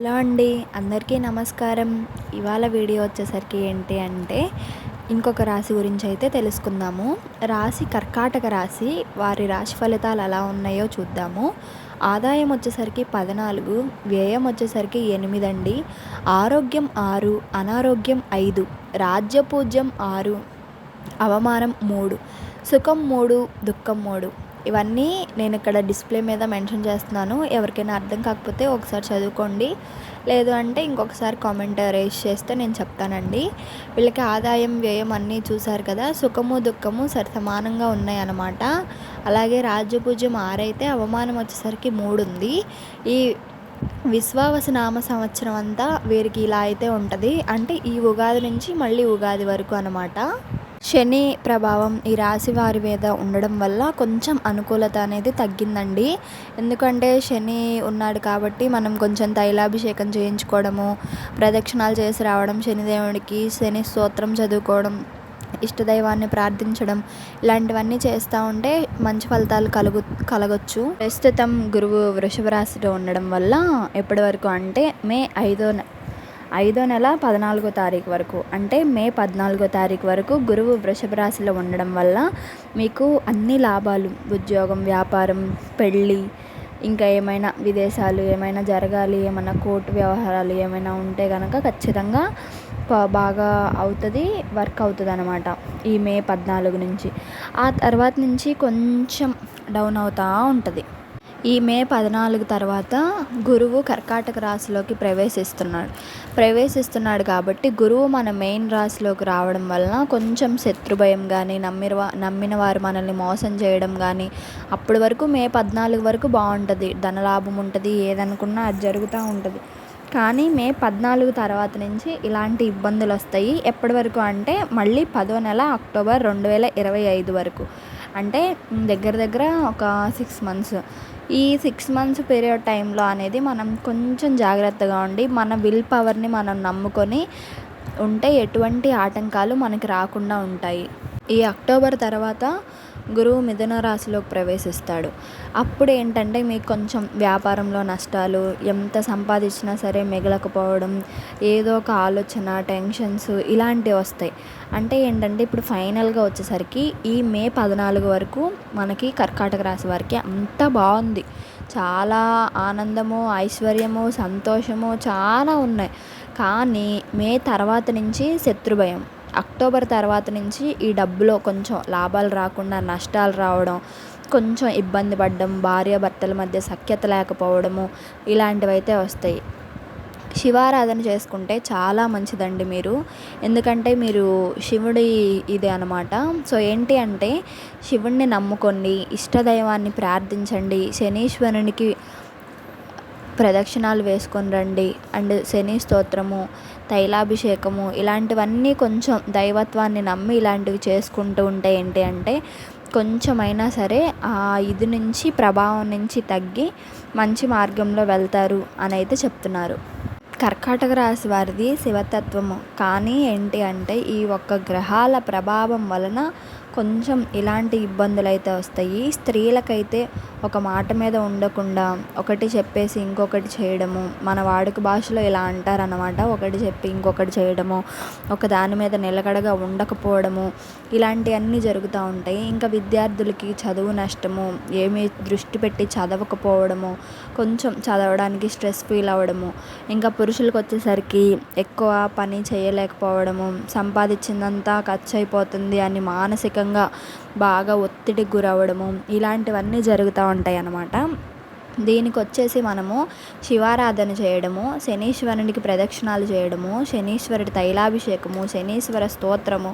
Hello అండి, అందరికీ నమస్కారం. ఇవాళ వీడియో వచ్చేసరికి ఏంటి అంటే ఇంకొక రాశి గురించి అయితే తెలుసుకుందాము. రాశి కర్కాటక రాశి. వారి రాశి ఫలితాలు ఎలా ఉన్నాయో చూద్దాము. ఆదాయం వచ్చేసరికి 14, వ్యయం వచ్చేసరికి 8 అండి. ఆరోగ్యం 6, అనారోగ్యం 5, రాజ్యపూజ్యం 6, అవమానం 3, సుఖం 3, దుఃఖం 3. ఇవన్నీ నేను ఇక్కడ డిస్ప్లే మీద మెన్షన్ చేస్తున్నాను. ఎవరికైనా అర్థం కాకపోతే ఒకసారి చదువుకోండి, లేదు అంటే ఇంకొకసారి కామెంట్ రేస్ చేస్తే నేను చెప్తానండి. వీళ్ళకి ఆదాయం వ్యయం అన్నీ చూసారు కదా, సుఖము దుఃఖము సరి సమానంగా ఉన్నాయి అన్నమాట. అలాగే రాజ్యపూజ్యం 6 అయితే అవమానం వచ్చేసరికి 3 ఉంది. ఈ విశ్వావసనామ సంవత్సరం అంతా వీరికి ఇలా అయితే ఉంటుంది. అంటే ఈ ఉగాది నుంచి మళ్ళీ ఉగాది వరకు అనమాట. శని ప్రభావం ఈ రాశి వారి మీద ఉండడం వల్ల కొంచెం అనుకూలత అనేది తగ్గిందండి. ఎందుకంటే శని ఉన్నాడు కాబట్టి మనం కొంచెం తైలాభిషేకం చేయించుకోవడము, ప్రదక్షిణాలు చేసి రావడం, శనిదేవుడికి శని స్తోత్రం చదువుకోవడం, ఇష్టదైవాన్ని ప్రార్థించడం, ఇలాంటివన్నీ చేస్తూ ఉంటే మంచి ఫలితాలు కలగొచ్చు. ప్రస్తుతం గురువు వృషభ రాశిలో ఉండడం వల్ల ఎప్పటి వరకు అంటే మే 5వ నెల 14వ తారీఖు వరకు, అంటే మే 14వ తారీఖు వరకు గురువు వృషభ రాశిలో ఉండడం వల్ల మీకు అన్ని లాభాలు, ఉద్యోగం, వ్యాపారం, పెళ్ళి, ఇంకా ఏమైనా విదేశాలు ఏమైనా జరగాలి, ఏమైనా కోర్టు వ్యవహారాలు ఏమైనా ఉంటే కనుక ఖచ్చితంగా బాగా అవుతుంది, వర్క్ అవుతుంది అనమాట. ఈ మే 14 నుంచి ఆ తర్వాత నుంచి కొంచెం డౌన్ అవుతూ ఉంటుంది. ఈ మే 14 తర్వాత గురువు కర్కాటక రాశిలోకి ప్రవేశిస్తున్నాడు కాబట్టి గురువు మన మెయిన్ రాశిలోకి రావడం వలన కొంచెం శత్రుభయం కానీ, నమ్మిన వారు మనల్ని మోసం చేయడం కానీ, అప్పటి వరకు మే 14 వరకు బాగుంటుంది, ధనలాభం ఉంటుంది, ఏదనుకున్నా అది జరుగుతూ ఉంటుంది. కానీ మే 14 తర్వాత నుంచి ఇలాంటి ఇబ్బందులు వస్తాయి. ఎప్పటి వరకు అంటే మళ్ళీ 10వ నెల అక్టోబర్ 2025 వరకు, అంటే దగ్గర ఒక 6 మంత్స్. ఈ 6 మంత్స్ పీరియడ్ టైంలో అనేది మనం కొంచెం జాగ్రత్తగా ఉండి మన విల్ పవర్ని మనం నమ్ముకొని ఉంటే ఎటువంటి ఆటంకాలు మనకి రాకుండా ఉంటాయి. ఈ అక్టోబర్ తర్వాత గురువు మిథున రాశిలోకి ప్రవేశిస్తాడు. అప్పుడు ఏంటంటే మీకు కొంచెం వ్యాపారంలో నష్టాలు, ఎంత సంపాదించినా సరే మిగలకపోవడం, ఏదో ఒక ఆలోచన, టెన్షన్స్ ఇలాంటివి వస్తాయి. అంటే ఏంటంటే ఇప్పుడు ఫైనల్గా వచ్చేసరికి ఈ మే 14 వరకు మనకి కర్కాటక రాశి వారికి అంతా బాగుంది. చాలా ఆనందము, ఐశ్వర్యము, సంతోషము చాలా ఉన్నాయి. కానీ మే తర్వాత నుంచి శత్రుభయం, అక్టోబర్ తర్వాత నుంచి ఈ డబ్బులో కొంచెం లాభాలు రాకుండా నష్టాలు రావడం, కొంచెం ఇబ్బంది పడడం, భార్యాభర్తల మధ్య సఖ్యత లేకపోవడము, ఇలాంటివి అయితే వస్తాయి. శివారాధన చేసుకుంటే చాలా మంచిదండి మీరు. ఎందుకంటే మీరు శివుడి ఇది అనమాట. సో ఏంటి అంటే శివుణ్ణి నమ్ముకోండి, ఇష్టదైవాన్ని ప్రార్థించండి, శనీశ్వరునికి ప్రదక్షిణాలు వేసుకొని రండి, అండ్ శని స్తోత్రము, తైలాభిషేకము, ఇలాంటివన్నీ కొంచెం దైవత్వాన్ని నమ్మి ఇలాంటివి చేసుకుంటూ ఉంటే ఏంటి అంటే కొంచెమైనా సరే ఆ ఇది నుంచి, ప్రభావం నుంచి తగ్గి మంచి మార్గంలో వెళ్తారు అని అయితే చెప్తున్నారు. కర్కాటక రాశి వారిది శివతత్వము. కానీ ఏంటి అంటే ఈ ఒక్క గ్రహాల ప్రభావం వలన కొంచెం ఇలాంటి ఇబ్బందులు అయితే వస్తాయి. స్త్రీలకైతే ఒక మాట మీద ఉండకుండా ఒకటి చెప్పేసి ఇంకొకటి చేయడము, మన వాడుక భాషలో ఇలా అంటారన్నమాట, ఒకటి చెప్పి ఇంకొకటి చేయడము, ఒక దాని మీద నిలకడగా ఉండకపోవడము, ఇలాంటివన్నీ జరుగుతూ ఉంటాయి. ఇంకా విద్యార్థులకి చదువు నష్టము, ఏమీ దృష్టి పెట్టి చదవకపోవడము, కొంచెం చదవడానికి స్ట్రెస్ ఫీల్ అవ్వడము, ఇంకా పురుషులకు వచ్చేసరికి ఎక్కువ పని చేయలేకపోవడము, సంపాదించిందంతా ఖర్చు అయిపోతుంది అని మానసికంగా బాగా ఒత్తిడికి గురవ్వడము, ఇలాంటివన్నీ జరుగుతూ ఉంటాయి అన్నమాట. దీనికి వచ్చేసి మనము శివారాధన చేయడము, శనీశ్వరునికి ప్రదక్షిణాలు చేయడము, శనీశ్వరుడి తైలాభిషేకము, శనీశ్వర స్తోత్రము,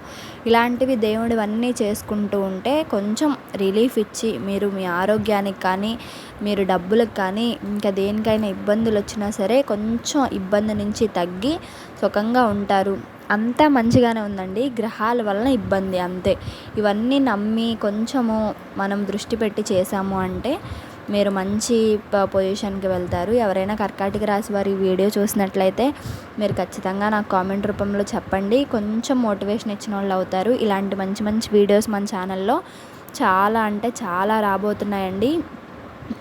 ఇలాంటివి దేవుడివన్నీ చేసుకుంటూ ఉంటే కొంచెం రిలీఫ్ ఇచ్చి మీరు మీ ఆరోగ్యానికి కానీ, మీరు డబ్బులకు కానీ, ఇంకా దేనికైనా ఇబ్బందులు వచ్చినా సరే కొంచెం ఇబ్బంది నుంచి తగ్గి సుఖంగా ఉంటారు. అంతా మంచిగానే ఉందండి, గ్రహాల వలన ఇబ్బంది అంతే. ఇవన్నీ నమ్మి కొంచెము మనం దృష్టి పెట్టి చేసాము అంటే మీరు మంచి పొజిషన్కి వెళ్తారు. ఎవరైనా కర్కాటక రాశి వారి వీడియో చూసినట్లయితే మీరు ఖచ్చితంగా నాకు కామెంట్ రూపంలో చెప్పండి, కొంచెం మోటివేషన్ ఇచ్చిన వాళ్ళు అవుతారు. ఇలాంటి మంచి మంచి వీడియోస్ మన ఛానల్లో చాలా అంటే చాలా రాబోతున్నాయండి.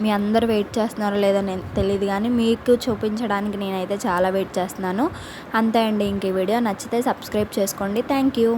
మీ అందరూ వెయిట్ చేస్తున్నారో లేదో నేను తెలియదు, కానీ మీకు చూపించడానికి నేనైతే చాలా వెయిట్ చేస్తున్నాను. అంతే అండి, ఇంక ఈ వీడియో నచ్చితే సబ్స్క్రైబ్ చేసుకోండి. Thank you.